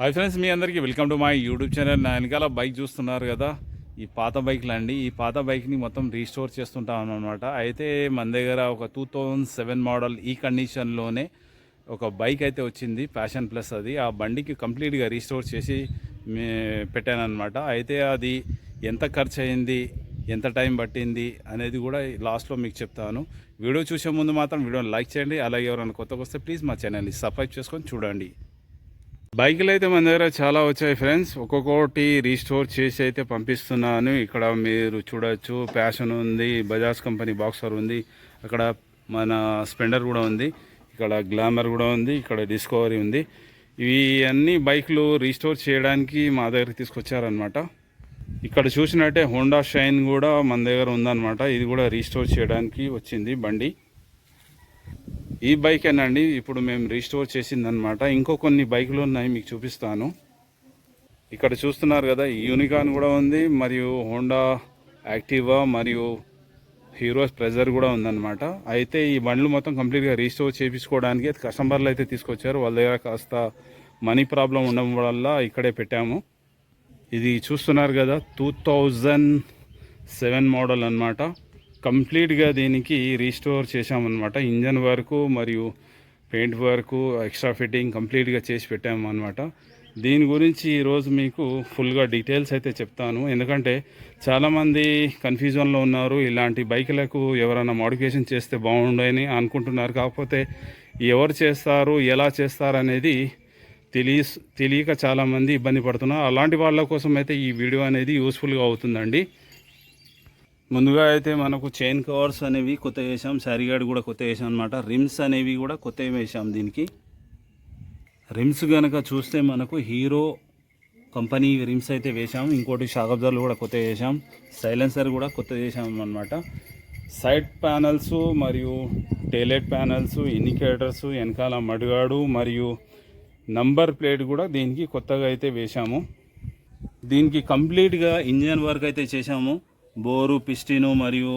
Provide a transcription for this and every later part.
Hi friends, మీ అందరికీ welcome to my YouTube channel. నా వెనకాల బైక్ చూస్తున్నారు కదా, ఈ పాత బైక్లు అండి. ఈ పాత బైక్ని మొత్తం రీస్టోర్ చేస్తుంటాం అనమాట. అయితే మన దగ్గర ఒక 2007 మోడల్ ఈ కండిషన్లోనే ఒక బైక్ అయితే వచ్చింది, ప్యాషన్ ప్లస్. అది ఆ బండికి కంప్లీట్గా రీస్టోర్ చేసి పెట్టాను అనమాట. అయితే అది ఎంత ఖర్చు అయింది, ఎంత టైం పట్టింది అనేది కూడా లాస్ట్లో మీకు చెప్తాను. వీడియో చూసే ముందు మాత్రం వీడియోని లైక్ చేయండి. అలాగే ఎవరైనా కొత్తగా వస్తే ప్లీజ్ మా ఛానల్ని సబ్స్క్రైబ్ చేసుకొని చూడండి. బైకులు అయితే మన దగ్గర చాలా వచ్చాయి ఫ్రెండ్స్. ఒక్కొక్కటి రీస్టోర్ చేసి అయితే పంపిస్తున్నాను. ఇక్కడ మీరు చూడొచ్చు, ప్యాషన్ ఉంది, బజాజ్ కంపెనీ బాక్సర్ ఉంది, అక్కడ మన స్ప్లెండర్ కూడా ఉంది, ఇక్కడ గ్లామర్ కూడా ఉంది, ఇక్కడ డిస్కవరీ ఉంది. ఇవి అన్ని బైకులు రీస్టోర్ చేయడానికి మా దగ్గరికి తీసుకొచ్చారనమాట. ఇక్కడ చూసినట్టే హోండా షైన్ కూడా మన దగ్గర ఉందన్నమాట. ఇది కూడా రీస్టోర్ చేయడానికి వచ్చింది బండి. ఈ బైక్ ఏనండి ఇప్పుడు మేము రీస్టోర్ చేసిందనమాట. ఇంకో కొన్ని బైకులు ఉన్నాయి, మీకు చూపిస్తాను. ఇక్కడ చూస్తున్నారు కదా, యూనికార్న్ కూడా ఉంది, మరియు హోండా యాక్టివా మరియు హీరో ప్రెజర్ కూడా ఉందన్నమాట. అయితే ఈ బండ్లు మొత్తం కంప్లీట్గా రీస్టోర్ చేయించుకోవడానికి కస్టమర్లు అయితే తీసుకొచ్చారు. వాళ్ళ దగ్గర కాస్త మనీ ప్రాబ్లం ఉండడం వల్ల ఇక్కడే పెట్టాము. ఇది చూస్తున్నారు కదా, 2007 మోడల్ అన్నమాట. కంప్లీట్గా దీనికి రీస్టోర్ చేసామన్నమాట. ఇంజన్ వర్కు మరియు పెయింట్ వర్కు, ఎక్స్ట్రా ఫిట్టింగ్ కంప్లీట్గా చేసి పెట్టాము అనమాట. దీని గురించి ఈరోజు మీకు ఫుల్గా డీటెయిల్స్ అయితే చెప్తాను. ఎందుకంటే చాలామంది కన్ఫ్యూజన్లో ఉన్నారు. ఇలాంటి బైకులకు ఎవరైనా మోడిఫికేషన్ చేస్తే బాగుండని అనుకుంటున్నారు. కాకపోతే ఎవరు చేస్తారు, ఎలా చేస్తారు అనేది తెలియక చాలామంది ఇబ్బంది పడుతున్నారు. అలాంటి వాళ్ళ కోసం అయితే ఈ వీడియో అనేది యూస్ఫుల్గా అవుతుందండి. ముందుగా అయితే మనకు చైన్ కవర్స్ అనేవి కొత్త వేసాం, సారీగాడ్ కూడా కొత్త వేసాం అనమాట. రిమ్స్ అనేవి కూడా కొత్తవి వేసాం. దీనికి రిమ్స్ కనుక చూస్తే మనకు హీరో కంపెనీ రిమ్స్ అయితే వేసాం. ఇంకోటి షాక్ అబ్జర్వర్లు కూడా కొత్త వేసాం. సైలెన్సర్ కూడా కొత్త వేసాం అనమాట. సైడ్ ప్యానల్స్ మరియు టైలైట్ ప్యానల్స్, ఇండికేటర్స్, వెనకాల మడుగాడు మరియు నంబర్ ప్లేట్ కూడా దీనికి కొత్తగా అయితే వేసాము. దీనికి కంప్లీట్గా ఇంజన్ వర్క్ అయితే చేసాము. బోరు, పిస్టిను మరియు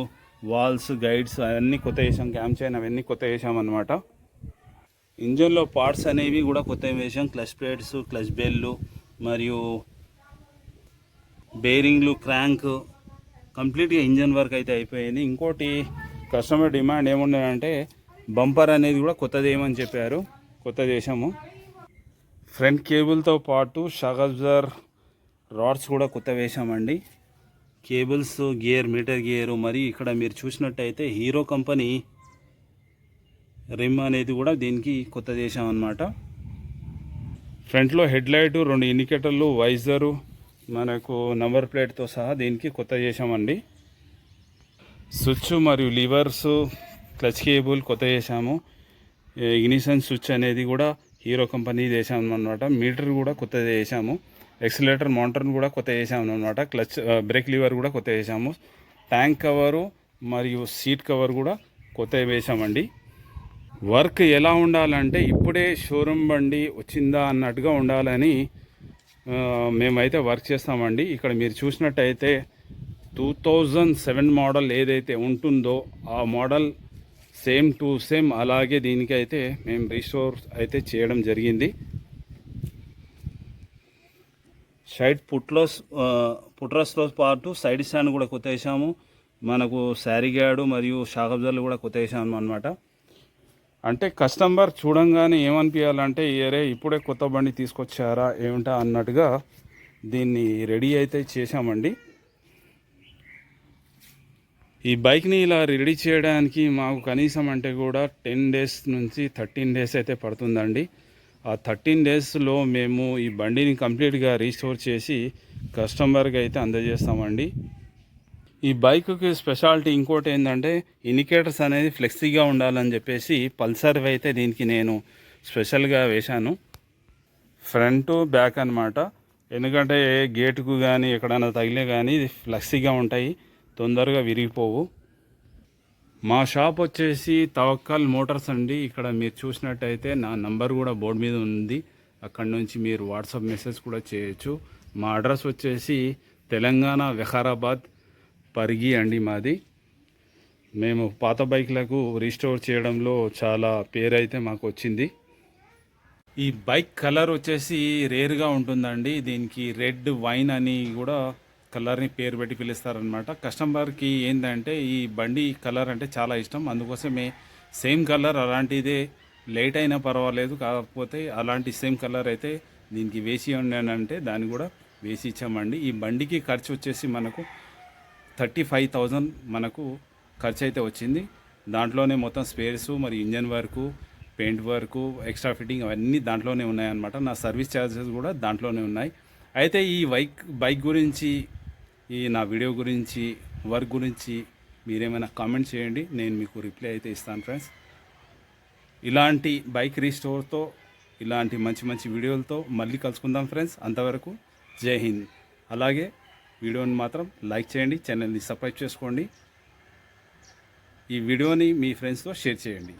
వాల్స్, గైడ్స్ అవన్నీ కొత్త వేసాం. క్యామ్ చైన్ అవన్నీ కొత్త వేసామన్నమాట. ఇంజన్లో పార్ట్స్ అనేవి కూడా కొత్త వేసాం. క్లచ్ ప్లేట్స్, క్లచ్ బెల్లు మరియు బేరింగ్లు, క్రాంక్ కంప్లీట్గా ఇంజన్ వర్క్ అయితే అయిపోయింది. ఇంకోటి కస్టమర్ డిమాండ్ ఏముందంటే బంపర్ అనేది కూడా కొత్తది ఏమని చెప్పారు, కొత్తది వేసాము. ఫ్రంట్ కేబుల్తో పాటు షాక్ అబ్జర్వర్ రాడ్స్ కూడా కొత్త వేసామండి. కేబుల్స్, గేర్, మీటర్ గేరు, మరి ఇక్కడ మీరు చూసినట్టయితే హీరో కంపెనీ రిమ్ అనేది కూడా దీనికి కొత్త చేసామన్నమాట. ఫ్రంట్లో హెడ్ లైటు, 2 ఇండికేటర్లు, వైజరు, మనకు నంబర్ ప్లేట్తో సహా దీనికి కొత్త చేసామండి. స్విచ్ మరియు లివర్స్, క్లచ్ కేబుల్ కొత్త చేసాము. ఇగ్నిషన్ స్విచ్ అనేది కూడా హీరో కంపెనీ చేసాము అన్నమాట. మీటర్ కూడా కొత్తది చేసాము. ఎక్సిలేటర్ మౌంటర్ని కూడా కొత్త వేసాము అనమాట. క్లచ్, బ్రేక్ లివర్ కూడా కొత్త వేసాము. ట్యాంక్ కవరు మరియు సీట్ కవర్ కూడా కొత్త వేసామండి. వర్క్ ఎలా ఉండాలంటే ఇప్పుడే షోరూమ్ బండి వచ్చిందా అన్నట్టుగా ఉండాలని మేమైతే వర్క్ చేస్తామండి. ఇక్కడ మీరు చూసినట్టయితే 2007 మోడల్ ఏదైతే ఉంటుందో ఆ మోడల్ సేమ్ టు సేమ్ అలాగే దీనికైతే మేము రీస్టోర్ అయితే చేయడం జరిగింది. సైడ్ పుట్రస్తో పాటు సైడ్ స్టాండ్ కూడా కొత్త వేసాము. మనకు శారీగాడు మరియు షాక్ అబ్జర్వర్లు కూడా కొత్త వేసాము అనమాట. అంటే కస్టమర్ చూడంగానే ఏమనిపించాలంటే ఏరే ఇప్పుడే కొత్త బండి తీసుకొచ్చారా ఏమిటా అన్నట్టుగా దీన్ని రెడీ అయితే చేసామండి. ఈ బైక్ని ఇలా రెడీ చేయడానికి మాకు కనీసం అంటే కూడా 10 డేస్ నుంచి 13 డేస్ అయితే పడుతుందండి. ఆ 13 డేస్లో మేము ఈ బండిని కంప్లీట్గా రీస్టోర్ చేసి కస్టమర్కి అయితే అందజేస్తామండి. ఈ బైక్కి స్పెషాలిటీ ఇంకోటి ఏంటంటే ఇండికేటర్స్ అనేది ఫ్లెక్సీగా ఉండాలని చెప్పేసి పల్సర్వి అయితే దీనికి నేను స్పెషల్గా వేశాను. ఫ్రంట్, బ్యాక్ అనమాట. ఎందుకంటే గేటుకు కానీ ఎక్కడైనా తగిలే కానీ ఫ్లెక్సీగా ఉంటాయి, తొందరగా విరిగిపోవు. మా షాప్ వచ్చేసి తవక్కల్ మోటార్స్ అండి. ఇక్కడ మీరు చూసినట్టయితే నా నంబర్ కూడా బోర్డు మీద ఉంది. అక్కడ నుంచి మీరు వాట్సాప్ మెసేజ్ కూడా చేయొచ్చు. మా అడ్రస్ వచ్చేసి తెలంగాణ, వికారాబాద్, పరిగి అండి మాది. మేము పాత బైక్లకు రీస్టోర్ చేయడంలో చాలా పేరు అయితే మాకు వచ్చింది. ఈ బైక్ కలర్ వచ్చేసి రేర్గా ఉంటుందండి. దీనికి రెడ్ వైన్ అని కూడా కలర్ని పేరు పెట్టి పిలుస్తారనమాట. కస్టమర్కి ఏంటంటే ఈ బండి కలర్ అంటే చాలా ఇష్టం. అందుకోసమే సేమ్ కలర్ అలాంటిదే లేట్ అయినా పర్వాలేదు, కాకపోతే అలాంటి సేమ్ కలర్ అయితే దీనికి వేసి ఉండానంటే దాన్ని కూడా వేసి ఇచ్చామండి. ఈ బండికి ఖర్చు వచ్చేసి మనకు 35,000 మనకు ఖర్చు అయితే వచ్చింది. దాంట్లోనే మొత్తం స్పేర్స్ మరి engine work, paint work, extra fitting అవన్నీ దాంట్లోనే ఉన్నాయన్నమాట. నా సర్వీస్ ఛార్జెస్ కూడా దాంట్లోనే ఉన్నాయి. అయితే ఈ బైక్ గురించి, ఈ నా వీడియో గురించి, వర్క్ గురించి మీరేమైనా కామెంట్ చేయండి, నేను మీకు రిప్లై అయితే ఇస్తాను ఫ్రెండ్స్. ఇలాంటి బైక్ రీస్టోర్తో, ఇలాంటి మంచి మంచి వీడియోలతో మళ్ళీ కలుసుకుందాం ఫ్రెండ్స్. అంతవరకు జై హింద్. అలాగే వీడియోని మాత్రం లైక్ చేయండి, ఛానల్ని సబ్స్క్రైబ్ చేసుకోండి, ఈ వీడియోని మీ ఫ్రెండ్స్తో షేర్ చేయండి.